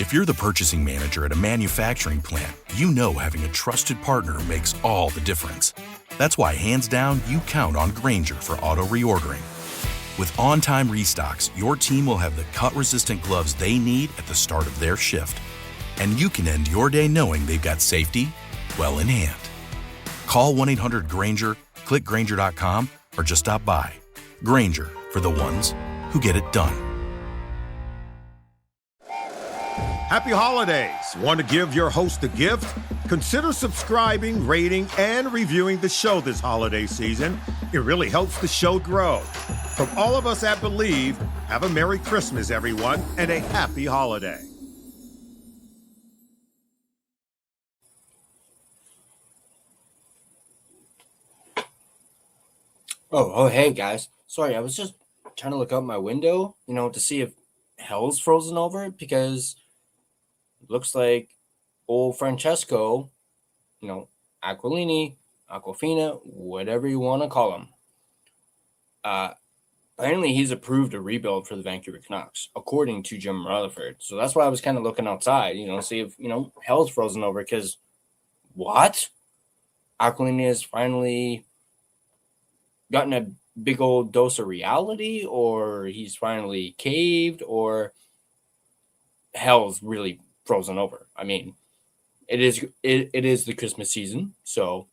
If you're the purchasing manager at a manufacturing plant, you know having a trusted partner makes all the difference. That's why, hands down, you count on Grainger for auto reordering. With on-time restocks, your team will have the cut-resistant gloves they need at the start of their shift. And you can end your day knowing they've got safety well in hand. Call 1-800-GRAINGER, click Grainger.com, or just stop by. Grainger, for the ones who get it done. Happy holidays. Want to give your host a gift? Consider subscribing, rating, and reviewing the show this holiday season. It really helps the show grow. From all of us at Believe, have a Merry Christmas, everyone, and a happy holiday. Oh, hey, guys. Sorry, I was just trying to look out my window, to see if hell's frozen over, because it looks like old Francesco, Aquilini, Aquafina, whatever you want to call him. Apparently he's approved a rebuild for the Vancouver Canucks, according to Jim Rutherford. So that's why I was kind of looking outside, see if, hell's frozen over, because what? Aquilini has finally gotten a big old dose of reality, or he's finally caved, or hell's really frozen over. I mean, it is the Christmas season, so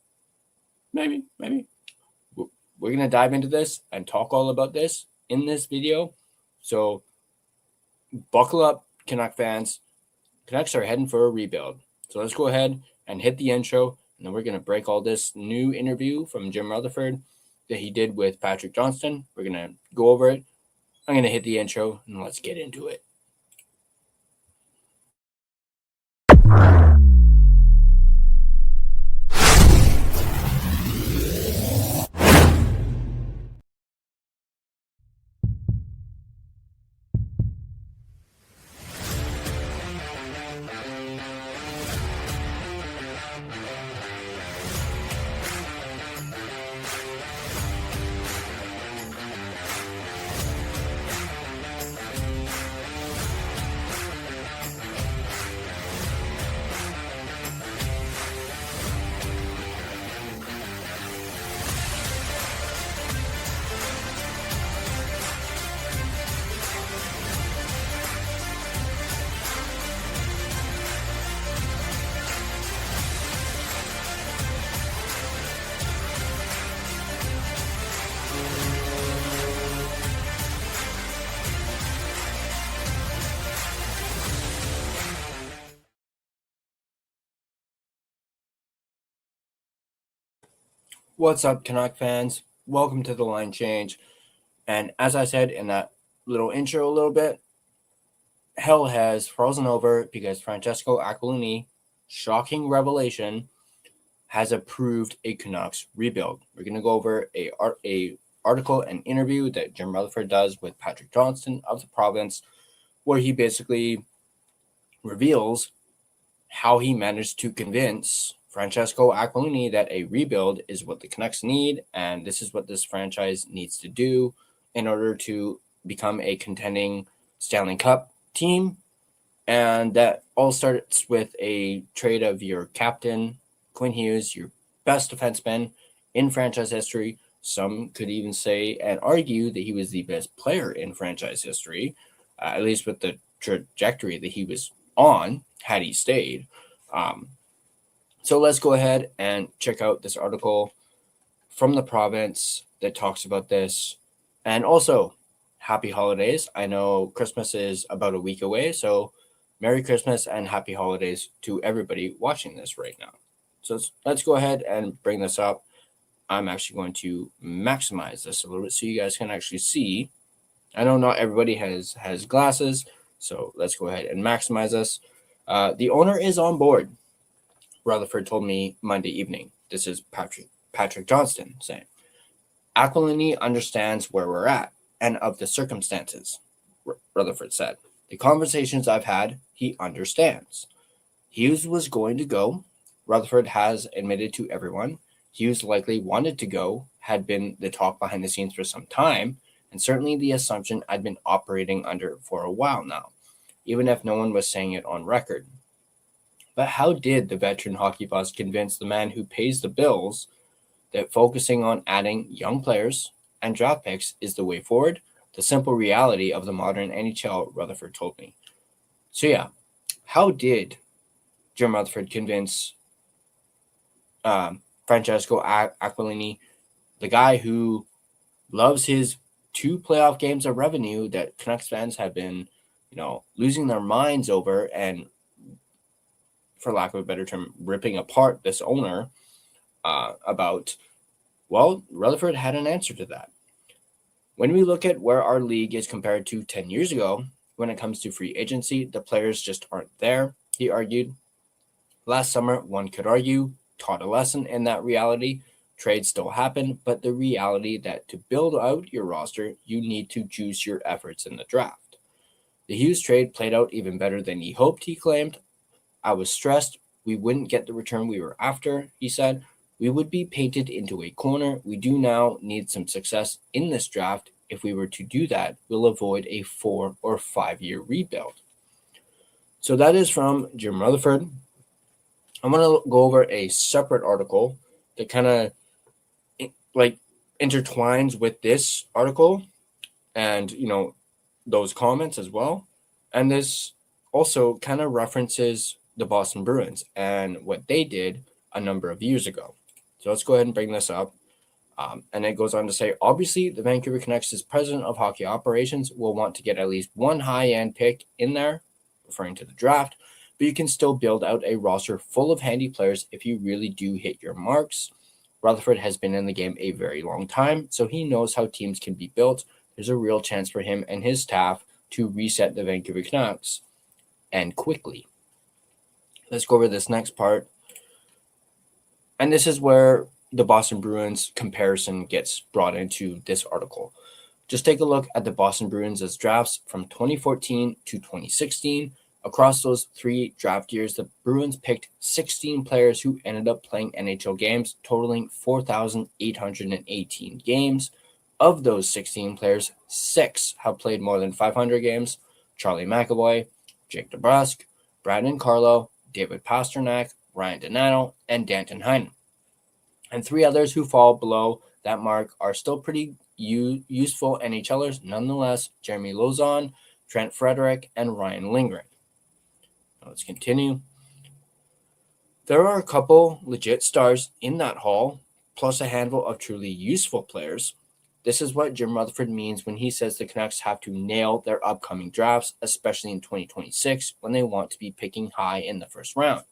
maybe we're going to dive into this and talk all about this in this video. So buckle up, Canuck fans. Canucks are heading for a rebuild. So let's go ahead and hit the intro, and then we're going to break all this new interview from Jim Rutherford that he did with Patrick Johnston. We're going to go over it. I'm going to hit the intro, and let's get into it. What's up, Canuck fans? Welcome to the Line Change. And as I said in that little intro a little bit, hell has frozen over because Francesco Aquilini, shocking revelation, has approved a Canucks rebuild. We're going to go over a article and interview that Jim Rutherford does with Patrick Johnston of the Province, where he basically reveals how he managed to convince Francesco Aquilini that a rebuild is what the Canucks need, and this is what this franchise needs to do in order to become a contending Stanley Cup team. And that all starts with a trade of your captain, Quinn Hughes, your best defenseman in franchise history. Some could even say and argue that he was the best player in franchise history, at least with the trajectory that he was on had he stayed. So let's go ahead and check out this article from the Province that talks about this. And also, happy holidays. I know Christmas is about a week away, so Merry Christmas and happy holidays to everybody watching this right now. So let's go ahead and bring this up. I'm actually going to maximize this a little bit so you guys can actually see. I know not everybody has glasses, so let's go ahead and maximize this. The owner is on board, Rutherford told me Monday evening. This is Patrick Johnston saying, Aquilini understands where we're at and of the circumstances, Rutherford said. The conversations I've had, he understands. Hughes was going to go. Rutherford has admitted to everyone. Hughes likely wanted to go, had been the talk behind the scenes for some time, and certainly the assumption I'd been operating under for a while now. even if no one was saying it on record. But how did the veteran hockey boss convince the man who pays the bills that focusing on adding young players and draft picks is the way forward? The simple reality of the modern NHL, Rutherford told me. So yeah, how did Jim Rutherford convince Francesco Aquilini, the guy who loves his 2 playoff games of revenue that Canucks fans have been, losing their minds over and, for lack of a better term, ripping apart this owner about? Well, Rutherford had an answer to that. When we look at where our league is compared to 10 years ago, when it comes to free agency, the players just aren't there, he argued. Last summer, one could argue, taught a lesson in that reality. Trades still happen, but the reality that to build out your roster, you need to juice your efforts in the draft. The Hughes trade played out even better than he hoped, he claimed. I was stressed we wouldn't get the return we were after, he said. We would be painted into a corner. We do now need some success in this draft. If we were to do that, we'll avoid a 4 or 5 year rebuild. So that is from Jim Rutherford. I'm going to go over a separate article that kind of intertwines with this article and, those comments as well. And this also kind of references the Boston Bruins and what they did a number of years ago. So let's go ahead and bring this up. And it goes on to say, obviously, the Vancouver Canucks' president of hockey operations will want to get at least one high-end pick in there, referring to the draft, but you can still build out a roster full of handy players if you really do hit your marks. Rutherford has been in the game a very long time, so he knows how teams can be built. There's a real chance for him and his staff to reset the Vancouver Canucks, and quickly. Let's go over this next part. And this is where the Boston Bruins comparison gets brought into this article. Just take a look at the Boston Bruins as drafts from 2014 to 2016. Across those 3 draft years, the Bruins picked 16 players who ended up playing NHL games, totaling 4,818 games. Of those 16 players, 6 have played more than 500 games. Charlie McAvoy, Jake DeBrusk, Brandon Carlo, David Pastrnak, Ryan Donato, and Danton Heinen. And 3 others who fall below that mark are still pretty useful NHLers nonetheless: Jeremy Lauzon, Trent Frederick, and Ryan Lindgren. Now let's continue. There are a couple legit stars in that haul, plus a handful of truly useful players. This is what Jim Rutherford means when he says the Canucks have to nail their upcoming drafts, especially in 2026, when they want to be picking high in the first round.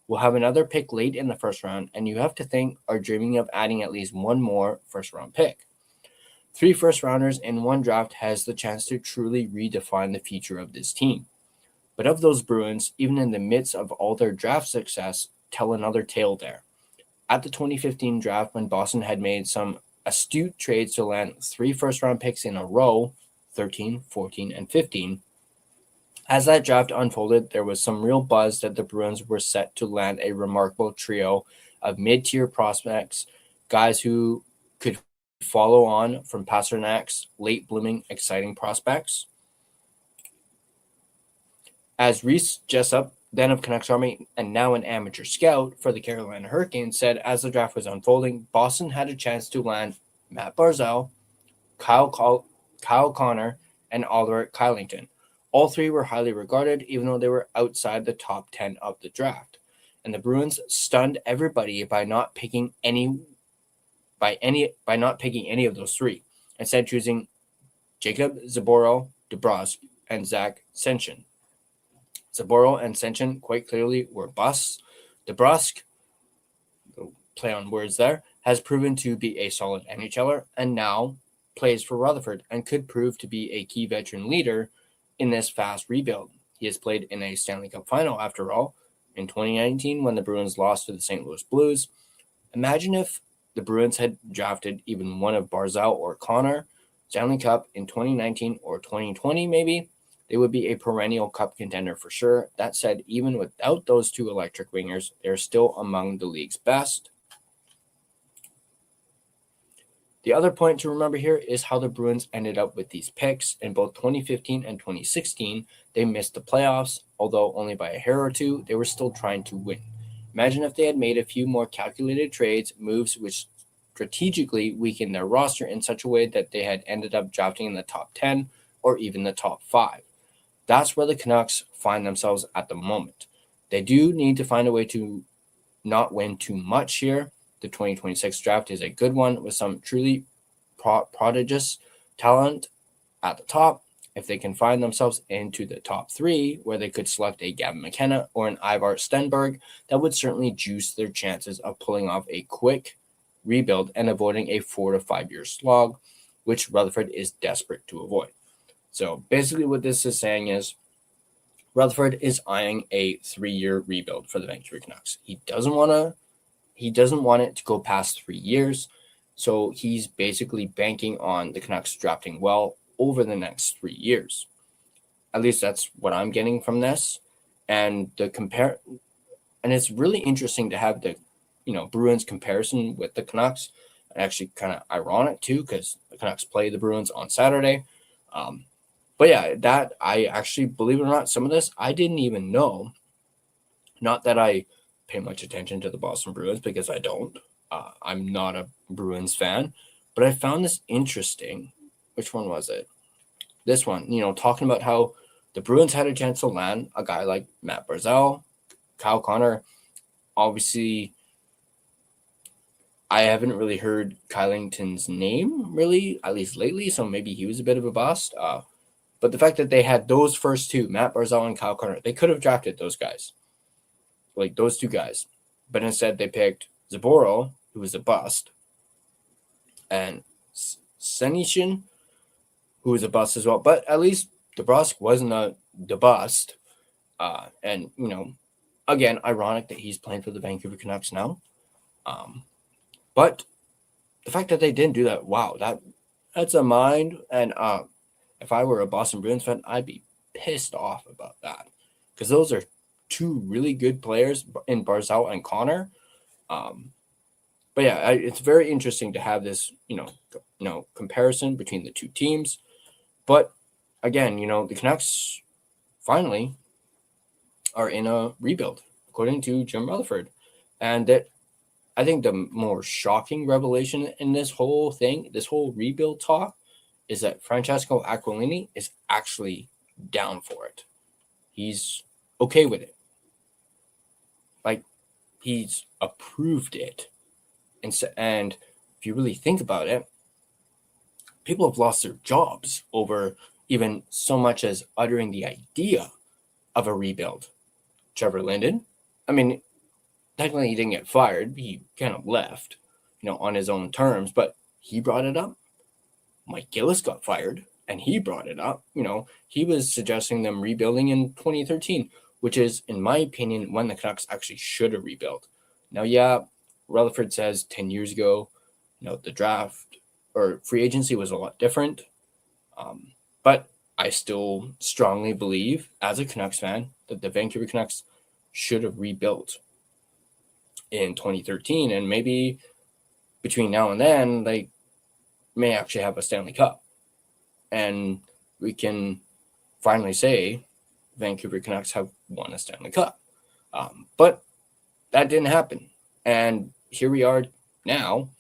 We'll have another pick late in the first round, and you have to think are dreaming of adding at least one more first-round pick. 3 first-rounders in one draft has the chance to truly redefine the future of this team. But of those Bruins, even in the midst of all their draft success, tell another tale there. At the 2015 draft, when Boston had made some astute trades to land 3 first-round picks in a row, 13, 14, and 15, as that draft unfolded, there was some real buzz that the Bruins were set to land a remarkable trio of mid-tier prospects, guys who could follow on from Pasternak's late-blooming, exciting prospects. As Reese Jessup, then of Canucks Army and now an amateur scout for the Carolina Hurricanes, said as the draft was unfolding, Boston had a chance to land Matt Barzal, Kyle Connor, and Ulrich Kylington. All 3 were highly regarded, even though they were outside the top 10 of the draft. And the Bruins stunned everybody by not picking any of those 3, instead choosing Jacob Zboril, DeBrusk, and Zach Senyshyn. Zboril and Senyshyn quite clearly were busts. DeBrusk, play on words there, has proven to be a solid NHLer and now plays for Rutherford and could prove to be a key veteran leader in this fast rebuild. He has played in a Stanley Cup final, after all, in 2019 when the Bruins lost to the St. Louis Blues. Imagine if the Bruins had drafted even one of Barzal or Connor, Stanley Cup in 2019 or 2020 maybe. They would be a perennial cup contender for sure. That said, even without those 2 electric wingers, they're still among the league's best. The other point to remember here is how the Bruins ended up with these picks. In both 2015 and 2016, they missed the playoffs, although only by a hair or two. They were still trying to win. Imagine if they had made a few more calculated trades, moves which strategically weakened their roster in such a way that they had ended up drafting in the top 10 or even the top 5. That's where the Canucks find themselves at the moment. They do need to find a way to not win too much here. The 2026 draft is a good one with some truly prodigious talent at the top. If they can find themselves into the top 3, where they could select a Gavin McKenna or an Ivar Stenberg, that would certainly juice their chances of pulling off a quick rebuild and avoiding a 4 to 5 year slog, which Rutherford is desperate to avoid. So basically what this is saying is Rutherford is eyeing a 3-year rebuild for the Vancouver Canucks. He doesn't want it to go past 3 years, so he's basically banking on the Canucks drafting well over the next 3 years. At least that's what I'm getting from this. And it's really interesting to have the Bruins comparison with the Canucks. And actually kind of ironic too, because the Canucks play the Bruins on Saturday. But yeah, that I actually, believe it or not, some of this I didn't even know. Not that I pay much attention to the Boston Bruins, because I don't. I'm not a Bruins fan, but I found this interesting. Which one was it? This one, talking about how the Bruins had a chance to land a guy like Matt Barzal, Kyle Connor. Obviously, I haven't really heard Kylington's name, really, at least lately, so maybe he was a bit of a bust. But the fact that they had those first two, Matt Barzal and Kyle Connor, they could have drafted those guys. Like those two guys. But instead they picked Zaboro, who was a bust, and Senishin, who was a bust as well. But at least DeBrusk wasn't the bust. And, again, ironic that he's playing for the Vancouver Canucks now. But the fact that they didn't do that, wow, that's a mind. And if I were a Boston Bruins fan, I'd be pissed off about that, because those are two really good players in Barzal and Connor. But yeah, it's very interesting to have this, comparison between the two teams. But again, the Canucks finally are in a rebuild, according to Jim Rutherford. And that, I think the more shocking revelation in this whole thing, this whole rebuild talk, is that Francesco Aquilini is actually down for it. He's okay with it. Like, he's approved it. And if you really think about it, people have lost their jobs over even so much as uttering the idea of a rebuild. Trevor Linden, I mean, technically he didn't get fired. He kind of left, on his own terms, but he brought it up. Mike Gillis got fired, and he brought it up. He was suggesting them rebuilding in 2013, which is, in my opinion, when the Canucks actually should have rebuilt. Now, yeah, Rutherford says 10 years ago, the draft or free agency was a lot different. But I still strongly believe, as a Canucks fan, that the Vancouver Canucks should have rebuilt in 2013. And maybe between now and then, they may actually have a Stanley Cup. And we can finally say Vancouver Canucks have won a Stanley Cup. But that didn't happen. And here we are now,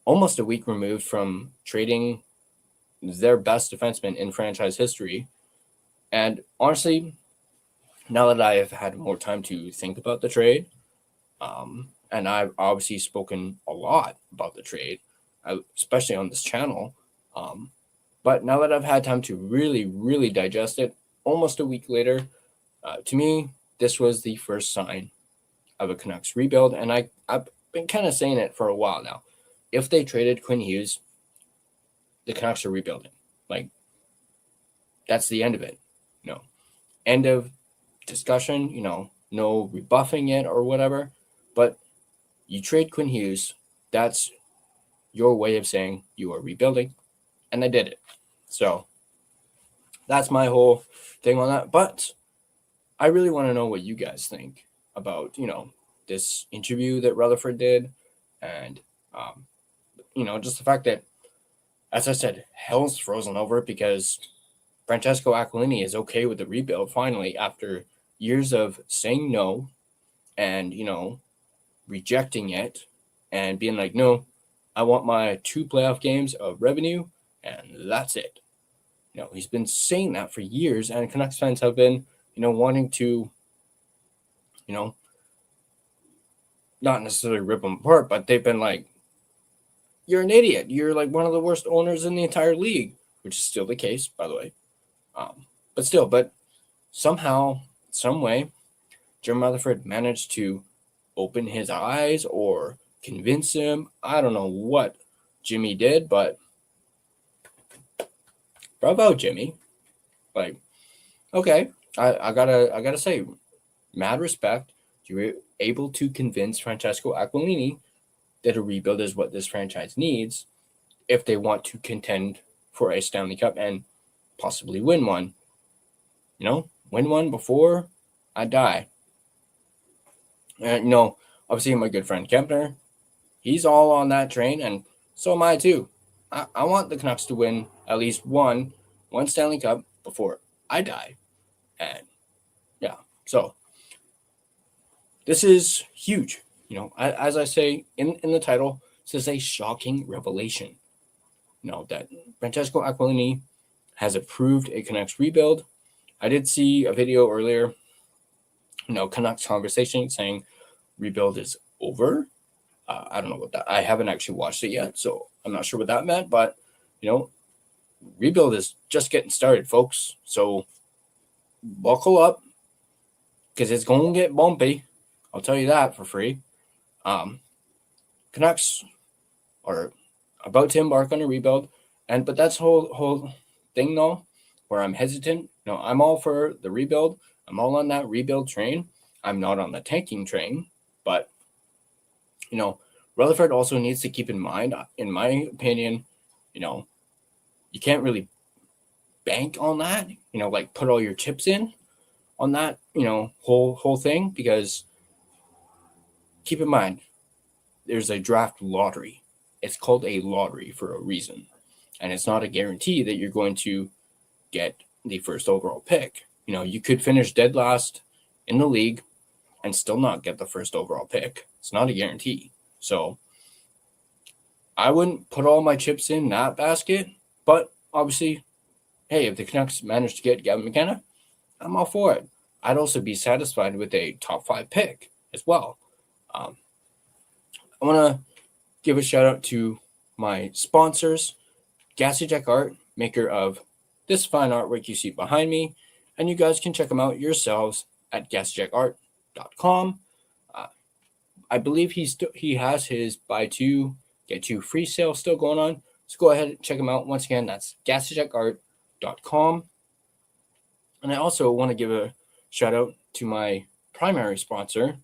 almost a week removed from trading their best defenseman in franchise history. And honestly, now that I have had more time to think about the trade, and I've obviously spoken a lot about the trade, especially on this channel, but now that I've had time to really, really digest it, almost a week later, to me, this was the first sign of a Canucks rebuild. And I've been kind of saying it for a while now. If they traded Quinn Hughes, the Canucks are rebuilding. Like, that's the end of it. End of discussion, no rebuffing it or whatever. But you trade Quinn Hughes, that's your way of saying you are rebuilding. And they did it. So that's my whole thing on that. But I really want to know what you guys think about, this interview that Rutherford did. And, just the fact that as I said, hell's frozen over because Francesco Aquilini is okay with the rebuild finally after years of saying no and, rejecting it and being like, no, I want my 2 playoff games of revenue and that's it. He's been saying that for years, and Canucks fans have been, wanting to, not necessarily rip him apart, but they've been like, you're an idiot. You're like one of the worst owners in the entire league, which is still the case, by the way. But somehow, some way, Jim Rutherford managed to open his eyes or convince him. I don't know what Jimmy did, but bravo, Jimmy. Like, okay, I gotta say, mad respect. You were able to convince Francesco Aquilini that a rebuild is what this franchise needs if they want to contend for a Stanley Cup and possibly win one. Win one before I die. And, obviously my good friend Kempner, he's all on that train, and so am I too. I want the Canucks to win at least one Stanley Cup before I die. And, yeah, so this is huge. As I say in the title, this is a shocking revelation. That Francesco Aquilini has approved a Canucks rebuild. I did see a video earlier, Canucks conversation saying rebuild is over. I don't know what that, I haven't actually watched it yet, so I'm not sure what that meant, but, rebuild is just getting started, folks. So buckle up because it's going to get bumpy. I'll tell you that for free. Canucks are about to embark on a rebuild, but that's whole thing though, where I'm hesitant. I'm all for the rebuild. I'm all on that rebuild train. I'm not on the tanking train, but Rutherford also needs to keep in mind, in my opinion, you can't really bank on that. Like put all your chips in on that, whole thing, because keep in mind, there's a draft lottery. It's called a lottery for a reason. And it's not a guarantee that you're going to get the first overall pick. You could finish dead last in the league and still not get the first overall pick. It's not a guarantee. So I wouldn't put all my chips in that basket. But obviously, hey, if the Canucks manage to get Gavin McKenna, I'm all for it. I'd also be satisfied with a top 5 pick as well. I want to give a shout out to my sponsors, Gassy Jack Art, maker of this fine artwork you see behind me, and you guys can check them out yourselves at GassyJackArt.com. I believe he has his buy 2 get 2 free sale still going on, so go ahead and check him out. Once again, that's GassyJackArt.com. And I also want to give a shout out to my primary sponsor,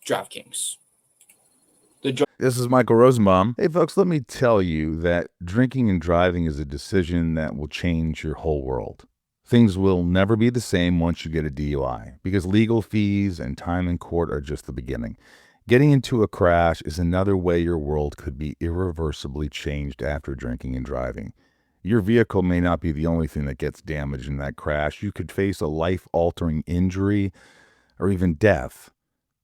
DraftKings. This is Michael Rosenbaum. Hey, folks, let me tell you that drinking and driving is a decision that will change your whole world. Things will never be the same once you get a DUI, because legal fees and time in court are just the beginning. Getting into a crash is another way your world could be irreversibly changed after drinking and driving. Your vehicle may not be the only thing that gets damaged in that crash. You could face a life-altering injury or even death.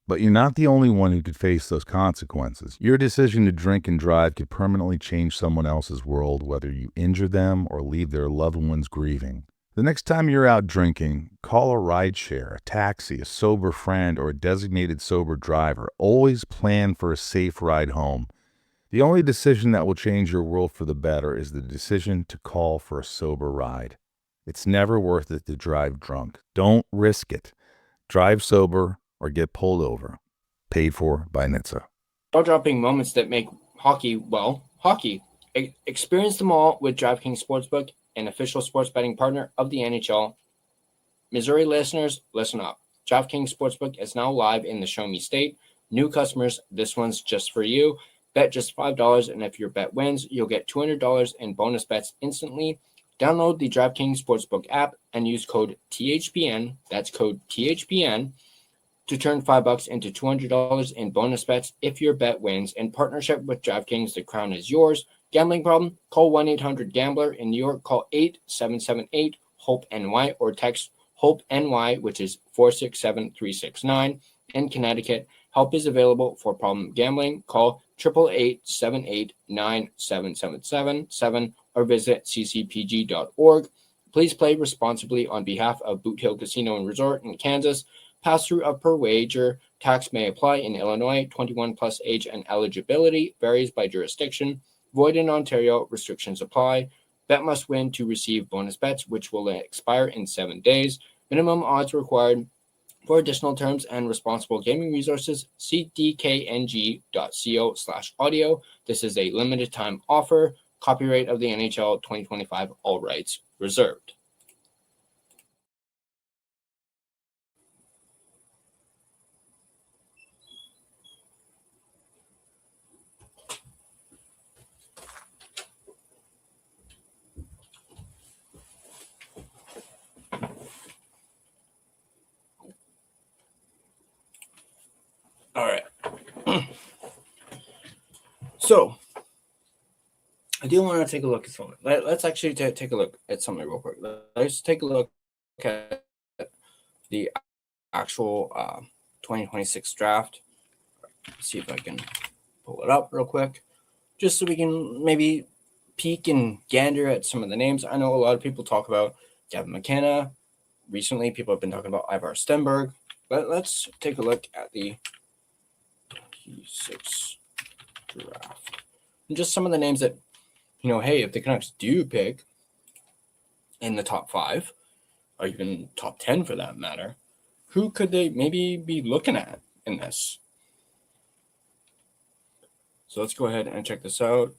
But you're not the only one who could face those consequences. Your decision to drink and drive could permanently change someone else's world, whether you injure them or leave their loved ones grieving. The next time you're out drinking, call a rideshare, a taxi, a sober friend, or a designated sober driver. Always plan for a safe ride home. The only decision that will change your world for the better is the decision to call for a sober ride. It's never worth it to drive drunk. Don't risk it. Drive sober or get pulled over. Paid for by NHTSA. Jaw-dropping moments that make hockey, well, hockey. Experience them all with DraftKings Sportsbook, an official sports betting partner of the NHL. Missouri listeners, listen up. DraftKings Sportsbook is now live in the Show Me State. New customers, this one's just for you. Bet just $5, and if your bet wins, you'll get $200 in bonus bets instantly. Download the DraftKings Sportsbook app and use code THPN, that's code THPN, to turn $5 into $200 in bonus bets if your bet wins. In partnership with DraftKings, the crown is yours. Gambling problem? Call 1-800-GAMBLER. In New York, call 877-8-HOPE-NY or text HOPE-NY, which is 467-369. In Connecticut, help is available for problem gambling. Call 888-789-7777 or visit ccpg.org. Please play responsibly on behalf of Boot Hill Casino and Resort in Kansas. Pass-through of per wager. Tax may apply in Illinois. 21 plus age and eligibility varies by jurisdiction. Void in Ontario. Restrictions apply. Bet must win to receive bonus bets, which will expire in 7 days. Minimum odds required. For additional terms and responsible gaming resources, see dkng.co/audio. This is a limited time offer. Copyright of the NHL 2025, all rights reserved. All right. So, I do want to take a look at something. Let's actually take a look at something real quick. Let's take a look at the actual 2026 draft. See if I can pull it up real quick, just so we can maybe peek and gander at some of the names. I know a lot of people talk about Gavin McKenna. Recently, people have been talking about Ivar Stenberg. But let's take a look at the 26 draft. And just some of the names that, hey, if the Canucks do pick in the top 5, or even top 10 for that matter, who could they maybe be looking at in this? So let's go ahead and check this out.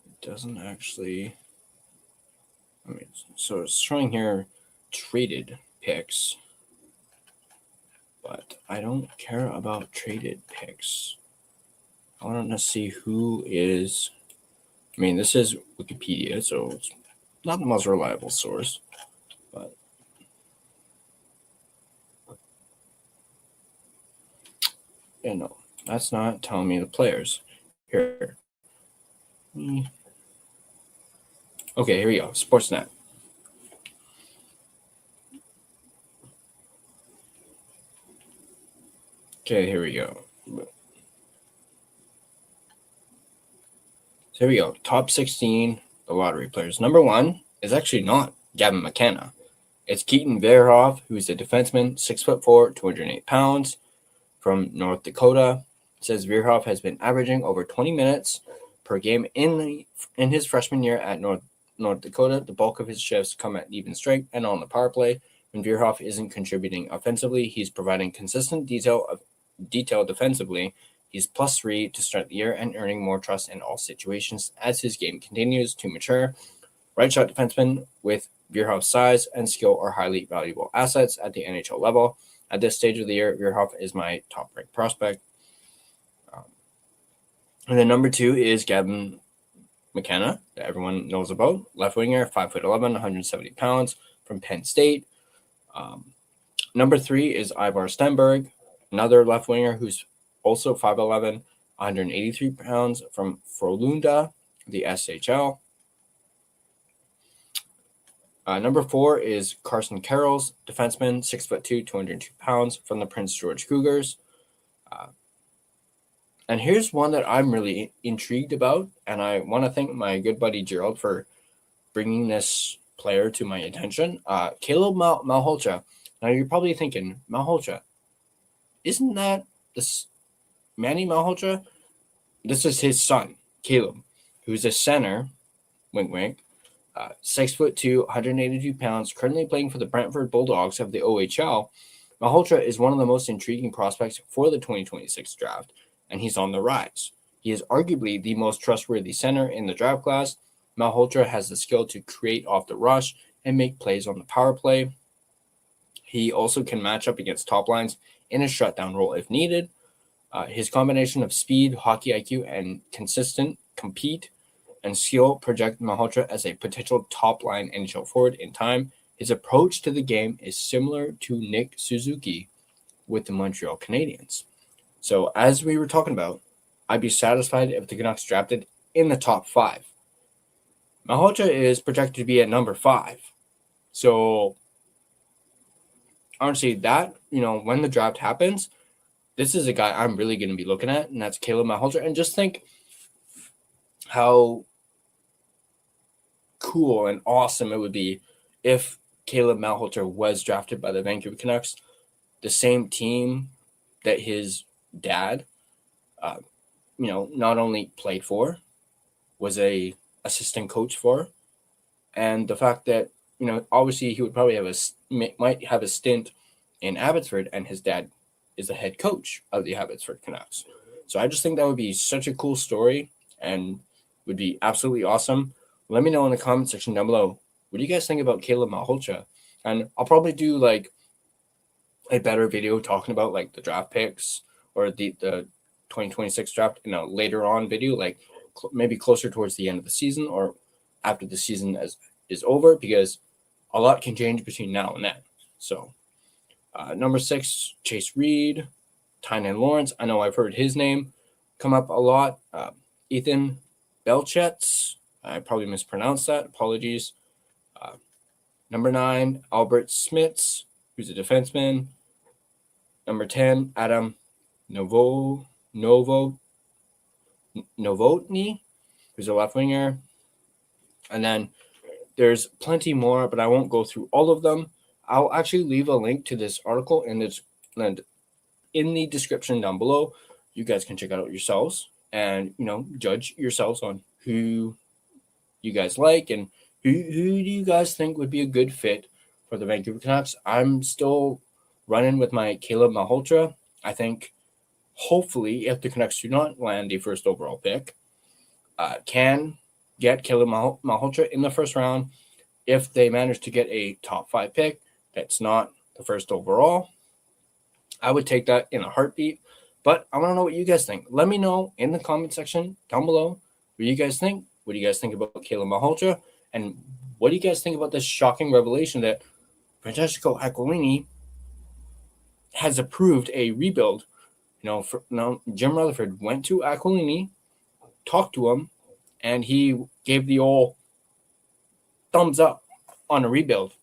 It doesn't actually... so it's showing here traded picks, but I don't care about traded picks. I want to see who is... this is Wikipedia, so it's not the most reliable source, but... no, that's not telling me the players. Here. Okay, here we go. Sportsnet. Okay, here we go. So here we go. Top 16, the lottery players. Number 1 is actually not Gavin McKenna. It's Keaton Verhoff, who's a defenseman, 6'4", 208 pounds, from North Dakota. It says Verhoff has been averaging over 20 minutes per game in his freshman year at North Dakota. The bulk of his shifts come at even strength and on the power play. When Verhoff isn't contributing offensively, he's providing consistent detail defensively. He's +3 to start the year and earning more trust in all situations as his game continues to mature. Right shot defensemen with Verhoff's size and skill are highly valuable assets at the NHL level. At this stage of the year, Verhoff is my top-ranked prospect. And then number 2 is Gavin McKenna, that everyone knows about. Left winger, 5'11", 170 pounds, from Penn State. Number 3 is Ivar Stenberg, another left winger who's also 5'11", 183 pounds, from Frölunda, the SHL. Number 4 is Carson Carrolls, defenseman, 6'2", 202 pounds, from the Prince George Cougars. And here's one that I'm really intrigued about, and I want to thank my good buddy Gerald for bringing this player to my attention. Caleb Malhotra. Now you're probably thinking, Malhotra, isn't that this Manny Malhotra? This is his son, Caleb, who's a center, wink wink, 6'2", 182 pounds, currently playing for the Brantford Bulldogs of the OHL. Malhotra is one of the most intriguing prospects for the 2026 draft, and he's on the rise. He is arguably the most trustworthy center in the draft class. Malhotra has the skill to create off the rush and make plays on the power play. He also can match up against top lines in a shutdown role if needed. His combination of speed, hockey IQ, and consistent compete and skill project Malhotra as a potential top-line NHL forward in time. His approach to the game is similar to Nick Suzuki with the Montreal Canadiens. So as we were talking about, I'd be satisfied if the Canucks drafted in the top 5. Malhotra is projected to be at number 5. So, honestly, that, when the draft happens, this is a guy I'm really going to be looking at, and that's Caleb Malhotra. And just think how cool and awesome it would be if Caleb Malhotra was drafted by the Vancouver Canucks, the same team that his dad, not only played for, was a assistant coach for, and the fact that, obviously he would probably might have a stint in Abbotsford, and his dad is the head coach of the Abbotsford Canucks. So I just think that would be such a cool story and would be absolutely awesome. Let me know in the comment section down below. What do you guys think about Caleb Malhotra? And I'll probably do like a better video talking about like the draft picks or the 2026 draft in a later on video, like maybe closer towards the end of the season or after the season is over, because a lot can change between now and then. So number 6, Chase Reed, Tynan Lawrence. I know I've heard his name come up a lot. Ethan Belchetz. I probably mispronounced that. Apologies. Number 9, Albert Smits, who's a defenseman. Number 10, Adam Novotny, who's a left winger. And then there's plenty more, but I won't go through all of them. I'll actually leave a link to this article in the description down below. You guys can check it out yourselves and, judge yourselves on who you guys like and who do you guys think would be a good fit for the Vancouver Canucks. I'm still running with my Caleb Malhotra. I think hopefully if the Canucks do not land a first overall pick, can get Caleb Malhotra in the first round. If they manage to get a top 5 pick that's not the first overall, I would take that in a heartbeat. But I want to know what you guys think. Let me know in the comment section down below what you guys think. What do you guys think about Caleb Malhotra? And what do you guys think about this shocking revelation that Francesco Aquilini has approved a rebuild? Jim Rutherford went to Aquilini, talked to him, and he gave the old thumbs up on a rebuild.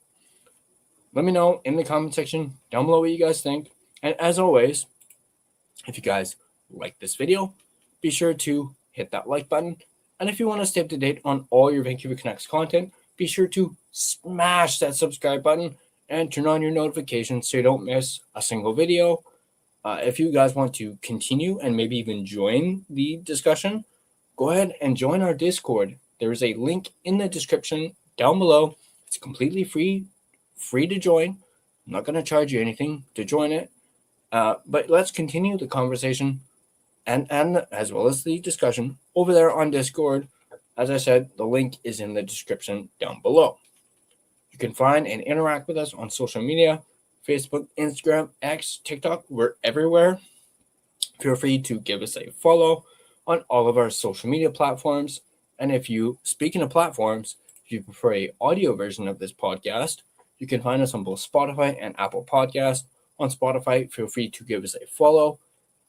Let me know in the comment section down below what you guys think. And as always, if you guys like this video, be sure to hit that like button. And if you want to stay up to date on all your Vancouver Canucks content, be sure to smash that subscribe button and turn on your notifications so you don't miss a single video. If you guys want to continue and maybe even join the discussion, go ahead and join our Discord. There is a link in the description down below. It's completely free to join. I'm not going to charge you anything to join it. But let's continue the conversation and as well as the discussion over there on Discord. As I said, the link is in the description down below. You can find and interact with us on social media, Facebook, Instagram, X, TikTok. We're everywhere. Feel free to give us a follow on all of our social media platforms. And speaking of platforms, if you prefer an audio version of this podcast, you can find us on both Spotify and Apple Podcasts. On Spotify, feel free to give us a follow.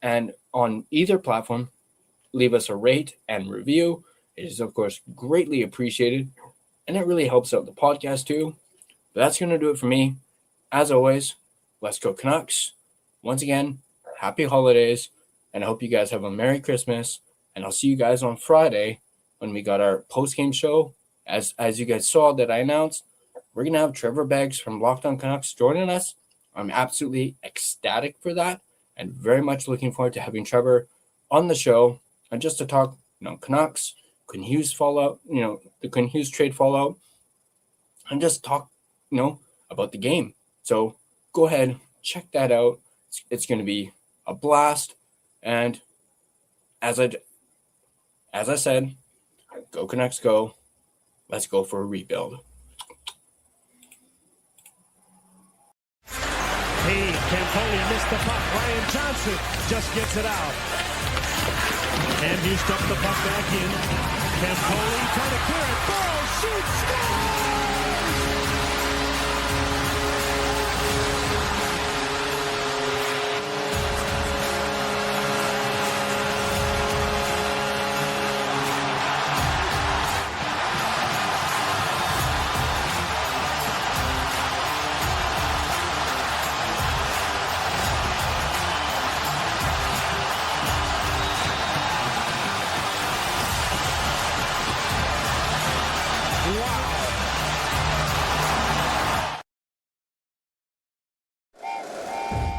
And on either platform, leave us a rate and review. It is, of course, greatly appreciated. And it really helps out the podcast too. But that's going to do it for me. As always, let's go Canucks. Once again, happy holidays. And I hope you guys have a Merry Christmas. And I'll see you guys on Friday when we got our post-game show. As you guys saw that I announced, we're going to have Trevor Beggs from Locked On Canucks joining us. I'm absolutely ecstatic for that and very much looking forward to having Trevor on the show and just to talk, Canucks, Quinn Hughes fallout, the Quinn Hughes trade fallout, and just talk, about the game. So go ahead, check that out. It's going to be a blast. And as I said, go Canucks go. Let's go for a rebuild. Hey, Campoli missed the puck. Ryan Johnson just gets it out. And you stuck the puck back in. Campoli trying to clear it. Burrow shoots, scores!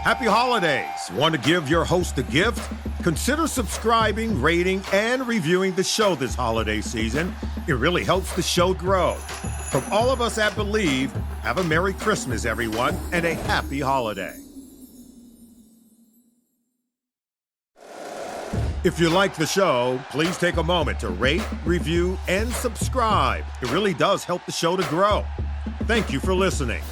Happy holidays. Want to give your host a gift? Consider subscribing, rating, and reviewing the show this holiday season. It really helps the show grow. From all of us at Believe, have a Merry Christmas, everyone, and a happy holiday. If you like the show, please take a moment to rate, review, and subscribe. It really does help the show to grow. Thank you for listening.